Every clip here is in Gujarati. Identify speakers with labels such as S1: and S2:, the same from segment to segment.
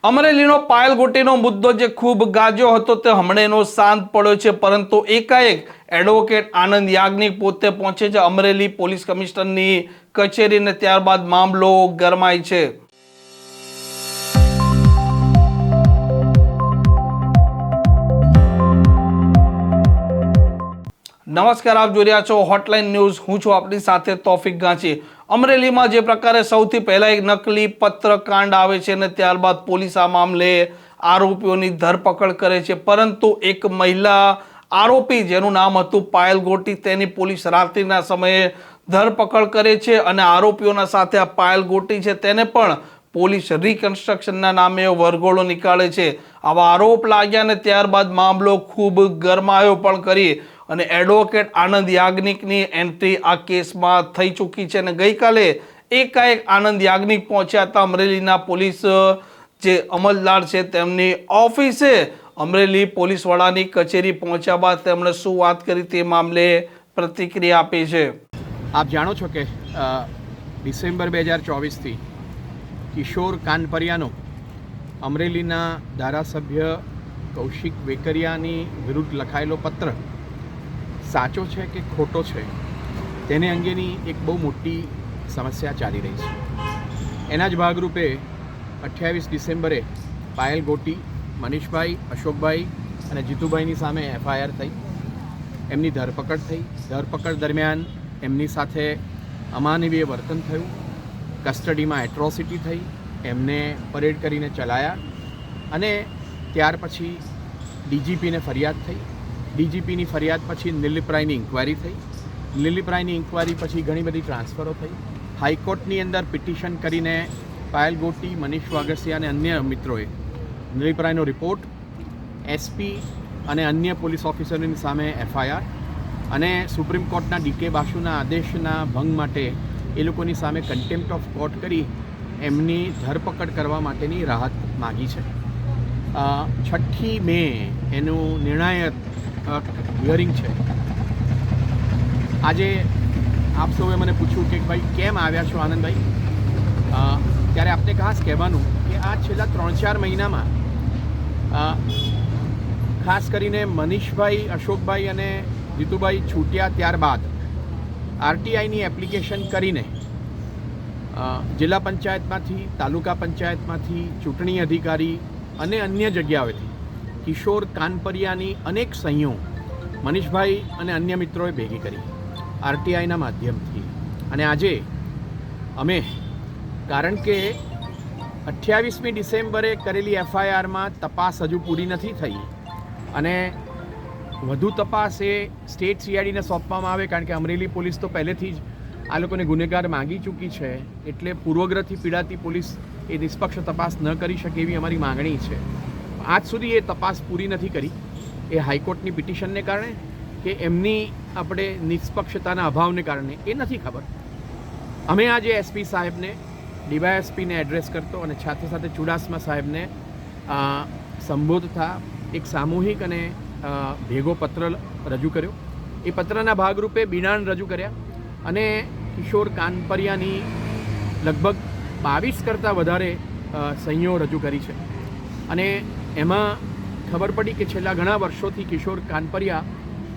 S1: અમરેલીનો પાયલગોટીનો મુદ્દો જે ખૂબ ગાજ્યો હતો તે હમણાં શાંત પડ્યો છે, પરંતુ એકાએક એડવોકેટ આનંદ યાજ્ઞિક પોતે પહોંચે છે અમરેલી પોલીસ કમિશનરની કચેરીને, ત્યારબાદ મામલો ગરમાય છે। નમસ્કાર, આપ જોઈ રહ્યા છો હોટલાઇન ન્યૂઝ। હું છું આપની સાથે તોફિક ગાંચી। અમરેલીમાં જે પ્રકારે સૌથી પહેલા એક નકલી પત્રકાંડ આવે છે અને ત્યારબાદ પોલીસ આ મામલે આરોપીઓની ધરપકડ કરે છે, પરંતુ એક મહિલા આરોપી જેનું નામ હતું પાયલ ગોટી, તેની પોલીસ રાત્રિના સમયે ધરપકડ કરે છે અને આરોપીઓના સાથે આ પાયલ ગોટી છે તેને પણ પોલીસ રિકન્સ્ટ્રક્શનના નામે વરઘોડો નીકાળે છે। આવા આરોપ લાગ્યા અને ત્યારબાદ મામલો ખૂબ ગરમાયો પણ કરી અને એડવોકેટ આનંદ યાજ્ઞિકની એન્ટ્રી આ કેસમાં થઈ ચૂકી છે અને ગઈકાલે એકાએક આનંદ યાજ્ઞિક પહોંચ્યા હતા અમરેલીના પોલીસ જે અમલદાર છે તેમની ઓફિસે। અમરેલી પોલીસ વડાની કચેરી પહોંચ્યા બાદ તેમણે શું વાત કરી તે મામલે પ્રતિક્રિયા આપી છે।
S2: આપ જાણો છો કે ડિસેમ્બર 2024થી કિશોર કાનપરિયાનો અમરેલીના ધારાસભ્ય કૌશિક વેકરિયાની વિરુદ્ધ લખાયેલો પત્ર સાચો છે કે ખોટો છે તેને અંગેની એક બહુ મોટી સમસ્યા ચાલી રહી છે। એના જ ભાગરૂપે 28 ડિસેમ્બરે પાયલ ગોટી, મનીષભાઈ, અશોકભાઈ અને જીતુભાઈની સામે FIR થઈ, એમની ધરપકડ થઈ। ધરપકડ દરમિયાન એમની સાથે અમાનવીય વર્તન થયું, કસ્ટડીમાં એટ્રોસિટી થઈ, એમને પરેડ કરીને ચલાયા અને ત્યાર પછી DGPને ફરિયાદ થઈ। DGPની ફરિયાદ પછી નિલીપ રાયની ઇન્ક્વાયરી થઈ। નિલીપ રાયની ઇન્ક્વાયરી પછી ઘણી બધી ટ્રાન્સફરો થઈ। હાઈકોર્ટની અંદર પિટિશન કરીને પાયલ ગોટી, મનીષ વાગસિયા અને અન્ય મિત્રોએ નિલીપ રાયનો રિપોર્ટ, SP અને અન્ય પોલીસ ઓફિસરોની સામે FIR અને સુપ્રીમ કોર્ટના DK બાસુના આદેશના ભંગ માટે એ લોકોની સામે કન્ટેમ્પ્ટ ઓફ કોર્ટ કરી એમની ધરપકડ કરવા માટેની રાહત માગી છે। 6 મે એનું નિર્ણાયક હિયરિંગ છે। આજે આપ સૌએ મને પૂછ્યું કે ભાઈ કેમ આવ્યા છો આનંદભાઈ, ત્યારે આપને ખાસ કહેવાનું કે આ છેલ્લા 3-4 મહિનામાં ખાસ કરીને મનીષભાઈ, અશોકભાઈ અને જીતુભાઈ છૂટ્યા ત્યારબાદ RTIની એપ્લિકેશન કરીને જિલ્લા પંચાયતમાંથી, તાલુકા પંચાયતમાંથી, ચૂંટણી અધિકારી અને અન્ય જગ્યાઓથી કિશોર કાનપરિયાની અનેક સહીઓ મનીષભાઈ અને અન્ય મિત્રોએ ભેગી કરી RTIના માધ્યમથી। અને આજે અમે, કારણ કે 28મી ડિસેમ્બરે કરેલી FIRમાં તપાસ હજુ પૂરી નથી થઈ અને વધુ તપાસ એ સ્ટેટ CIDને સોંપવામાં આવે, કારણ કે અમરેલી પોલીસ તો પહેલેથી જ આ લોકોને ગુનેગાર માંગી ચૂકી છે, એટલે પૂર્વગ્રહથી પીડાતી પોલીસ એ નિષ્પક્ષ તપાસ ન કરી શકે એવી અમારી માગણી છે। આજ સુધી એ તપાસ પૂરી નથી કરી, એ હાઈકોર્ટની પિટિશનને કારણે કે એમની આપણે નિષ્પક્ષતાના અભાવને કારણે એ નથી ખબર। અમે આજે SP સાહેબને, DYSPને એડ્રેસ કરતો અને સાથે સાથે ચુડાસમા સાહેબને સંબોધતા એક સામૂહિક અને ભેગો પત્ર રજૂ કર્યો। એ પત્રના ભાગરૂપે બિડાણ રજૂ કર્યા અને કિશોર કાનપરિયાની લગભગ 22 કરતાં વધારે સહીઓ રજૂ કરી છે અને એમાં ખબર પડી કે છેલ્લા ઘણા વર્ષોથી કિશોર કાનપરિયા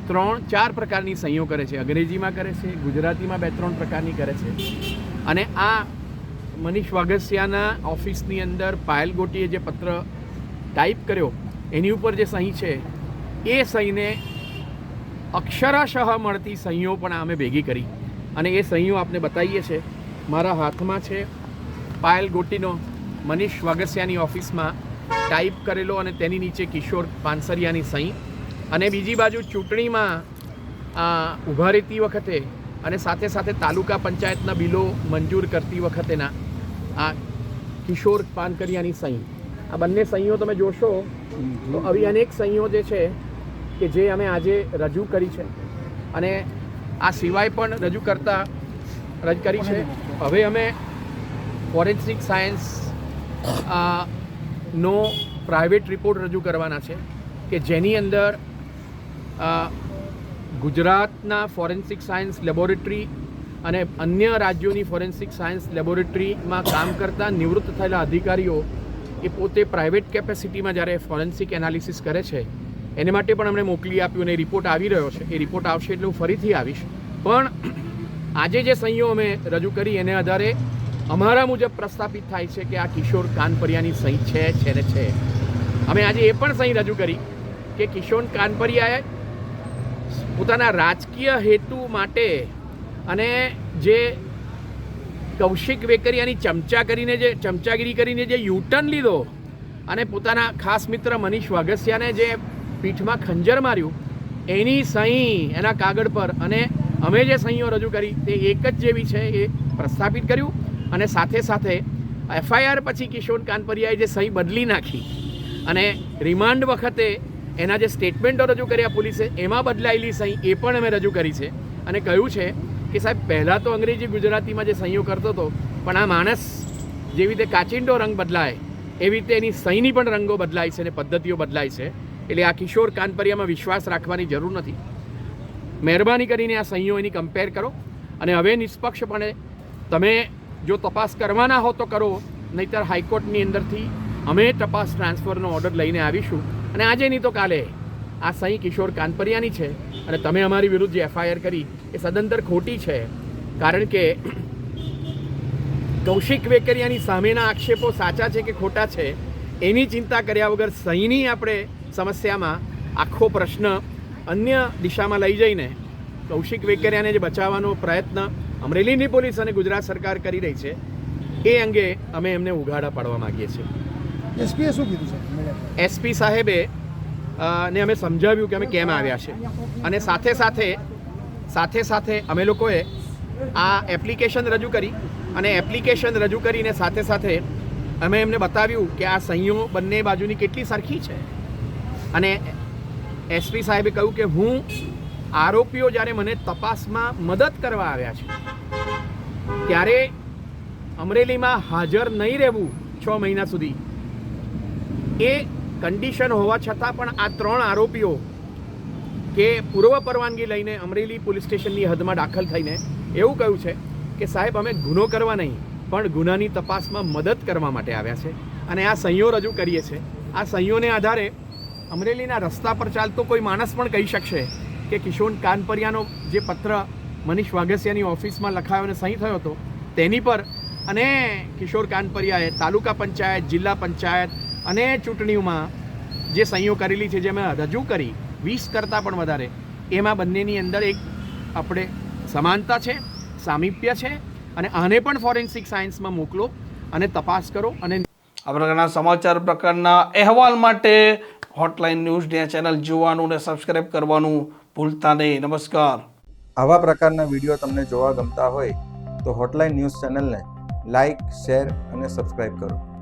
S2: 3-4 પ્રકારની સહીઓ કરે છે। અંગ્રેજીમાં કરે છે, ગુજરાતીમાં 2-3 પ્રકારની કરે છે અને આ મનીષ વાગસિયાના ઓફિસની અંદર પાયલ ગોટીએ જે પત્ર ટાઈપ કર્યો એની ઉપર જે સહી છે એ સહીને અક્ષરશઃ મળતી સહીઓ પણ અમે ભેગી કરી અને એ સહીઓ આપને બતાવીએ છીએ। મારા હાથમાં છે પાયલ ગોટીનો મનીષ વાગસિયાની ઓફિસમાં ટાઈપ કરેલો અને તેની નીચે કિશોર પાનસરિયાની સહી, અને બીજી બાજુ ચૂંટણીમાં ઊભા રહેતી વખતે અને સાથે સાથે તાલુકા પંચાયતના બિલો મંજૂર કરતી વખતેના આ કિશોર પાનકરિયાની સહી। આ બંને સહીઓ તમે જોશો તો આવી અનેક સહીઓ જે છે કે જે અમે આજે રજૂ કરી છે અને આ સિવાય પણ રજૂ કરી છે। હવે અમે ફોરેન્સિક સાયન્સ નો પ્રાઇવેટ રિપોર્ટ રજૂ કરવાના છે કે જેની અંદર ગુજરાતના ફોરેન્સિક સાયન્સ લેબોરેટરી અને અન્ય રાજ્યોની ફોરેન્સિક સાયન્સ લેબોરેટરીમાં કામ કરતા નિવૃત્ત થયેલા અધિકારીઓ એ પોતે પ્રાઇવેટ કેપેસિટીમાં જ્યારે ફોરેન્સિક એનાલિસિસ કરે છે એને માટે પણ અમને મોકલી આપ્યું અને રિપોર્ટ આવી રહ્યો છે. એ રિપોર્ટ આવશે એટલે હું ફરીથી આવીશ. પણ આજે જે સહીઓ અમે રજૂ કરી એને આધારે અમારા મુજબ પ્રસ્થાપિત થાય છે કે આ કિશોર કાનપરિયાની સહી છે ને છે. અમે આજે એ પણ સહી રજૂ કરી કે કિશોર કાનપરિયાએ પોતાના રાજકીય હેતુ માટે અને જે કૌશિક વેકરિયાની ચમચાગીરી કરીને જે યુટર્ન લીધો અને પોતાના ખાસ મિત્ર મનીષ વાઘસિયાને જે પીઠમાં ખંજર માર્યું એની સહી એના કાગળ પર અને અમે જે સહીઓ રજૂ કરી તે એક જ જેવી છે એ પ્રસ્થાપિત કર્યું. અને સાથે સાથે એફઆઈઆર પછી કિશોર કાનપરિયાએ જે સહી બદલી નાખી અને રિમાન્ડ વખતે એના જે સ્ટેટમેન્ટો રજૂ કર્યા પોલીસે એમાં બદલાયેલી સહી એ પણ અમે રજૂ કરી છે અને કહ્યું છે કે સાહેબ પહેલાં તો અંગ્રેજી ગુજરાતીમાં જે સહીઓ કરતો હતો પણ આ માણસ જેવી રીતે કાચિંડો રંગ બદલાય એવી રીતે એની સહીની પણ રંગો બદલાય છે અને પદ્ધતિઓ બદલાય છે. એટલે આ કિશોર કાનપરિયામાં વિશ્વાસ રાખવાની જરૂર નથી. મહેરબાની કરીને આ સહીઓ એની કમ્પેર કરો અને હવે નિષ્પક્ષપણે તમે જો તપાસ કરવાના હો તો કરો, નહીંતર હાઈકોર્ટની અંદરથી અમે તપાસ ટ્રાન્સફરનો ઓર્ડર લઈને આવીશું અને આજે નહીં તો કાલે આ સહી કિશોર કાનપરિયાની છે અને તમે અમારી વિરુદ્ધ જે એફઆઈઆર કરી એ સદંતર ખોટી છે. કારણ કે કૌશિક વેકરિયાની સામેના આક્ષેપો સાચા છે કે ખોટા છે એની ચિંતા કર્યા વગર સહીની આપણે સમસ્યામાં આખો પ્રશ્ન અન્ય દિશામાં લઈ જઈને કૌશિક વેકરિયાને જે બચાવવાનો પ્રયત્ન અમરેલીની પોલીસ અને ગુજરાત સરકાર કરી રહી છે એ અંગે અમે એમને ઉઘાડા પાડવા માગીએ છીએ.
S3: એસપીએ શું કીધું છે?
S2: એસપી સાહેબે ને અમે સમજાવ્યું કે અમે કેમ આવ્યા છે અને સાથે સાથે અમે લોકોએ આ એપ્લિકેશન રજૂ કરી અને એપ્લિકેશન રજૂ કરીને સાથે અમે એમને બતાવ્યું કે આ સહીઓ બંને બાજુની કેટલી સરખી છે. અને એસપી સાહેબે કહ્યું કે હું આરોપીઓ જ્યારે મને તપાસમાં મદદ કરવા આવ્યા છે ત્યારે અમરેલીમાં હાજર નહીં રહેવું 6 મહિના સુધી એ કન્ડિશન હોવા છતાં પણ આ 3 આરોપીઓ કે પૂર્વ પરવાનગી લઈને અમરેલી પોલીસ સ્ટેશનની હદમાં દાખલ થઈને એવું કહ્યું છે કે સાહેબ અમે ગુનો કરવા નહીં પણ ગુનાની તપાસમાં મદદ કરવા માટે આવ્યા છે અને આ સહીઓ રજૂ કરીએ છીએ. આ સહીઓને આધારે અમરેલીના રસ્તા પર ચાલતો કોઈ માણસ પણ કહી શકશે કે કિશોર કાનપરિયાનો જે પત્ર મનીષ વાઘસિયાની ઓફિસમાં લખાયો અને સહી થયો હતો તેની પર અને કિશોર કાનપરિયાએ તાલુકા પંચાયત, જિલ્લા પંચાયત અને ચૂંટણીઓમાં જે સહીઓ કરેલી છે જે અમે રજૂ કરી 20 કરતાં પણ વધારે, એમાં બંનેની અંદર એક આપણે સમાનતા છે, સામીપ્ય છે અને આને પણ ફોરેન્સિક સાયન્સમાં મોકલો અને તપાસ કરો. અને
S1: આ પ્રકારના સમાચાર પ્રકારના અહેવાલ માટે હોટલાઇન ન્યૂઝની ચેનલ જોવાનું અને સબસ્ક્રાઇબ કરવાનું ભૂલતા નહીં. નમસ્કાર.
S4: આવા પ્રકારના વિડીયો તમને જોવા ગમતા હોય તો હોટલાઇન ન્યૂઝ ચેનલને લાઇક, શેર અને સબસ્ક્રાઇબ કરો.